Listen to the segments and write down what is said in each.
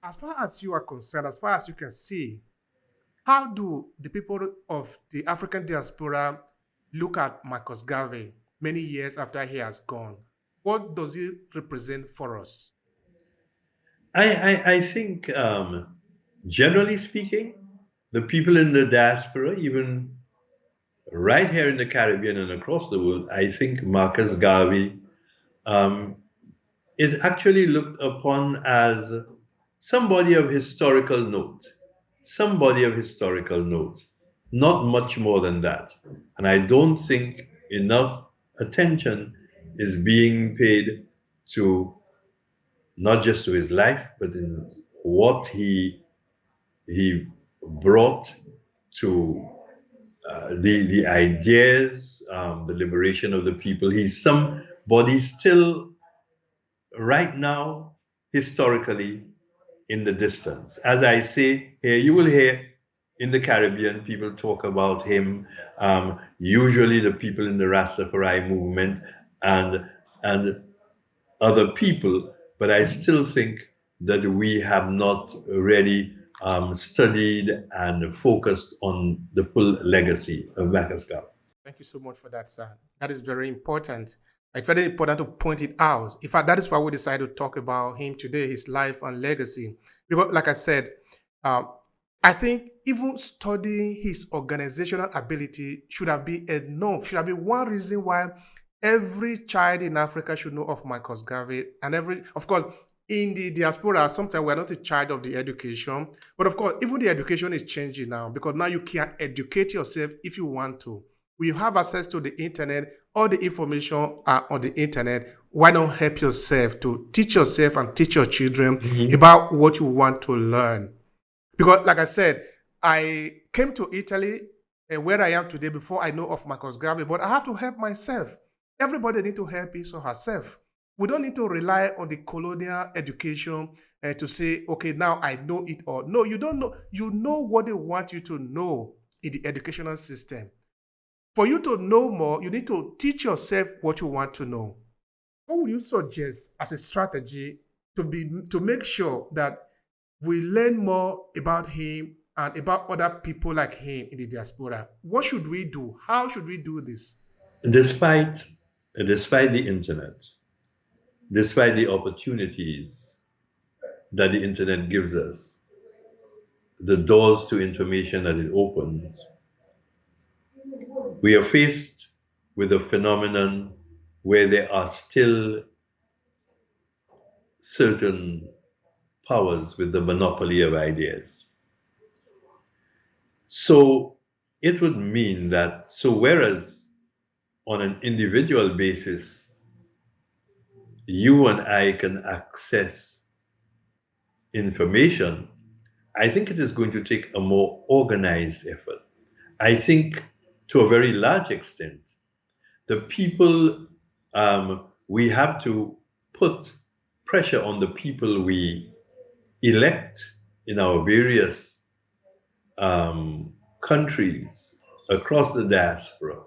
as far as you are concerned, as far as you can see, how do the people of the African diaspora look at Marcus Garvey many years after he has gone? What does he represent for us? I think, generally speaking, the people in the diaspora, even right here in the Caribbean and across the world, I think Marcus Garvey um, is actually looked upon as somebody of historical note, somebody of historical note, not much more than that. And I don't think enough attention is being paid to not just to his life, but in what he brought to the ideas, the liberation of the people. He's somebody still right now, historically, in the distance. As I say here, you will hear in the Caribbean people talk about him. Usually, the people in the Rastafari movement and and other people, but I still think that we have not really studied and focused on the full legacy of Marcus Garvey. Thank you so much for that, sir. That is very important. It's very important to point it out. In fact, that is why we decided to talk about him today, his life and legacy. Because, like I said, um, I think even studying his organizational ability should have been enough, should have been one reason why every child in Africa should know of Marcus Garvey. And of course, in the diaspora, sometimes we're not a child of the education. But of course, even the education is changing now because now you can educate yourself if you want to. We have access to the internet, all the information are on the internet. Why not help yourself to teach yourself and teach your children about what you want to learn? Because, like I said, I came to Italy and where I am today before I know of Marcus Garvey, but I have to help myself. Everybody need to help his or herself. We don't need to rely on the colonial education to say, okay, now I know it all. No, you don't know. You know what they want you to know in the educational system. For you to know more, you need to teach yourself what you want to know. What would you suggest as a strategy to make sure that we learn more about him and about other people like him in the diaspora? What should we do? How should we do this? Despite, despite the internet, despite the opportunities that the internet gives us, the doors to information that it opens, we are faced with a phenomenon where there are still certain powers with the monopoly of ideas. So it would mean that, so whereas on an individual basis, you and I can access information, I think it is going to take a more organized effort. I think to a very large extent, the people, we have to put pressure on the people we elect in our various countries across the diaspora.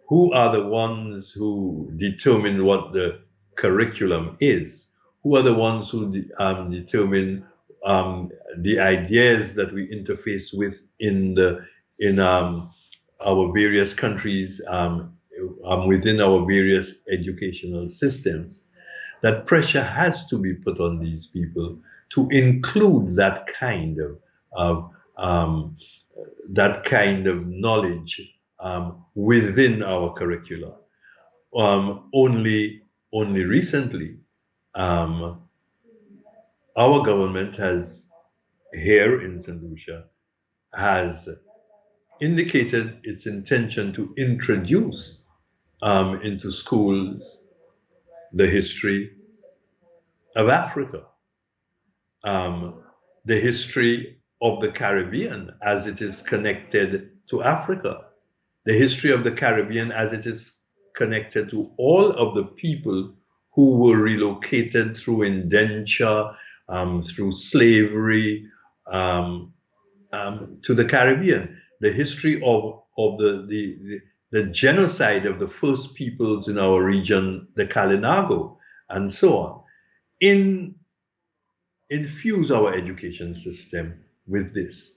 Who are the ones who determine what the curriculum is? Who are the ones who determine the ideas that we interface with in our various countries, within our various educational systems? That pressure has to be put on these people to include of um, that kind of knowledge within our curricula. Only recently, um, our government has here in St. Lucia has indicated its intention to introduce into schools the history of Africa, um, the history of the Caribbean as it is connected to Africa, the history of the Caribbean as it is connected to all of the people who were relocated through indenture, through slavery, um, to the Caribbean, the history of the genocide of the first peoples in our region, the Kalinago, and so on. In infuse our education system with this.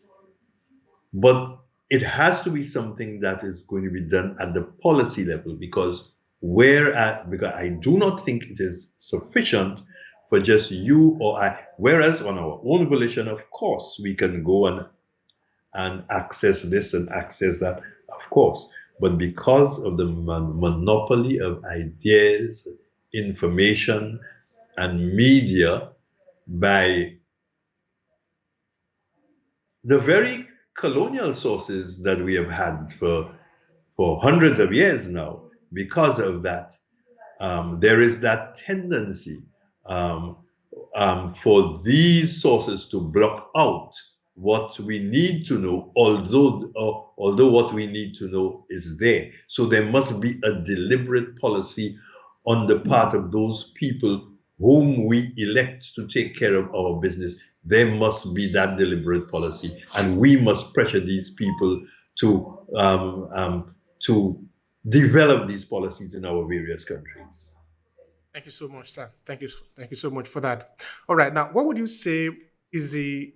But it has to be something that is going to be done at the policy level, because I do not think it is sufficient for just you or I. Whereas on our own volition, of course, we can go and access this and access that, of course. But because of the monopoly of ideas, information, and media by the very colonial sources that we have had for hundreds of years now, because of that, there is that tendency for these sources to block out what we need to know, although what we need to know is there. So there must be a deliberate policy on the part of those people whom we elect to take care of our business. There must be that deliberate policy, and we must pressure these people to develop these policies in our various countries. Thank you so much, sir. Thank you so much for that. All right, now, what would you say is the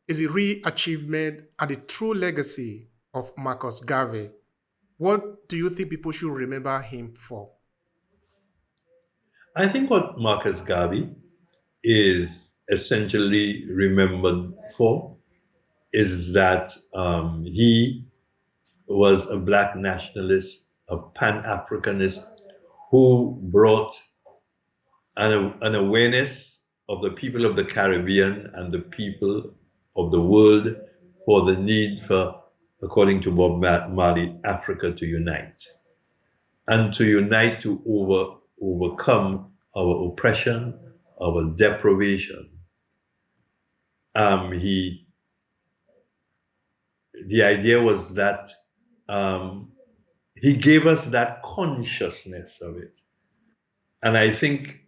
real achievement and the true legacy of Marcus Garvey? What do you think people should remember him for? I think what Marcus Garvey is essentially remembered for is that he was a Black nationalist, a Pan-Africanist who brought an awareness of the people of the Caribbean and the people of the world for the need for, according to Bob Marley, Africa to unite. And to unite to overcome our oppression, our deprivation. The idea was that he gave us that consciousness of it. And I think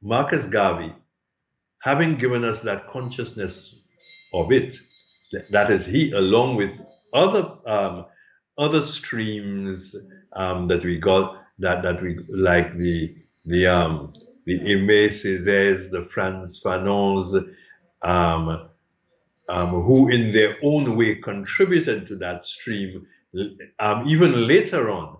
Marcus Garvey, having given us that consciousness of it, that is, he, along with other streams that we got, that we like the Aimé Césaires, the Frantz Fanons, who in their own way contributed to that stream. Even later on,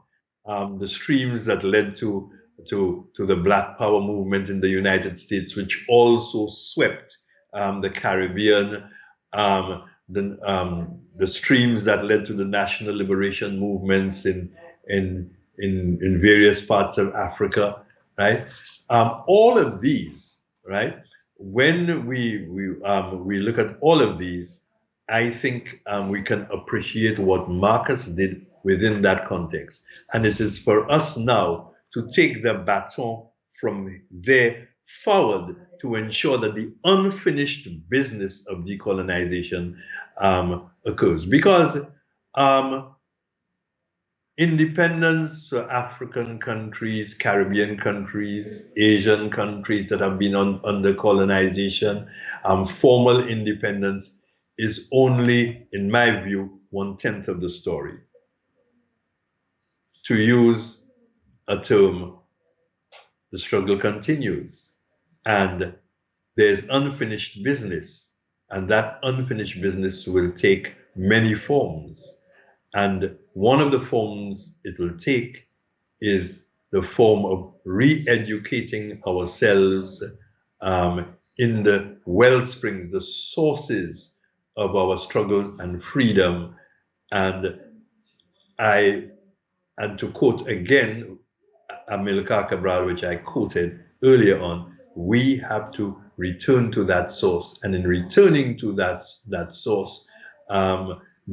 the streams that led to the Black Power movement in the United States, which also swept the Caribbean, the streams that led to the national liberation movements in various parts of Africa, right? All of these, right? When we look at all of these, I think we can appreciate what Marcus did within that context. And it is for us now to take the baton from there forward to ensure that the unfinished business of decolonization occurs. Because independence for African countries, Caribbean countries, Asian countries that have been under colonization, formal independence is only, in my view, 1/10 of the story. To use a term, the struggle continues, and there's unfinished business, and that unfinished business will take many forms. And one of the forms it will take is the form of re-educating ourselves in the wellsprings, the sources of our struggle and freedom. And to quote again Amilcar Cabral, which I quoted earlier on, we have to return to that source. And in returning to that source,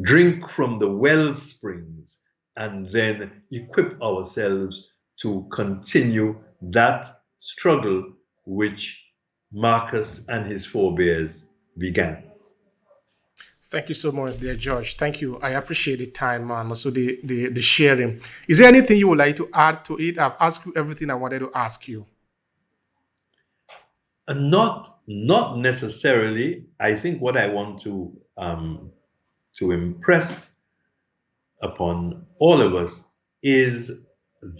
drink from the well springs, and then equip ourselves to continue that struggle which Marcus and his forebears began. Thank you so much, dear George. Thank you. I appreciate the time and also the sharing. Is there anything you would like to add to it? I've asked you everything I wanted to ask you. Not necessarily. I think what I want to impress upon all of us is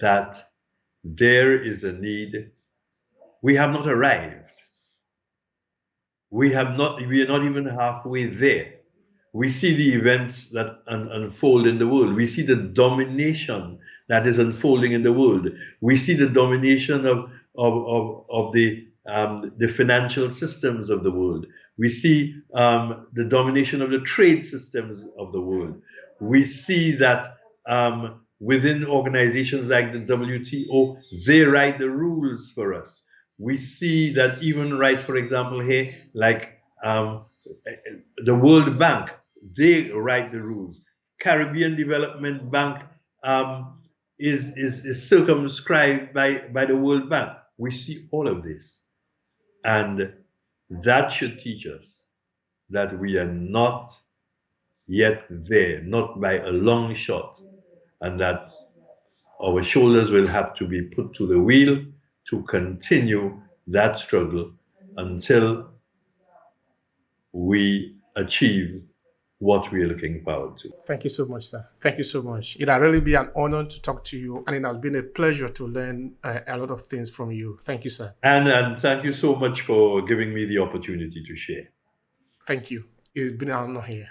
that there is a need. We have not arrived. we are not even halfway there. We see the events that unfold in the world. We see the domination that is unfolding in the world. We see the domination of the financial systems of the world. We see the domination of the trade systems of the world. We see that within organizations like the WTO, they write the rules for us. We see that even right, for example, here, like the World Bank, they write the rules. Caribbean Development Bank is circumscribed by the World Bank. We see all of this. And that should teach us that we are not yet there, not by a long shot, and that our shoulders will have to be put to the wheel to continue that struggle until we achieve what we are looking forward to. Thank you so much, sir. Thank you so much. It has really been an honor to talk to you, and it has been a pleasure to learn a lot of things from you. Thank you, sir. And thank you so much for giving me the opportunity to share. Thank you. It's been an honor here.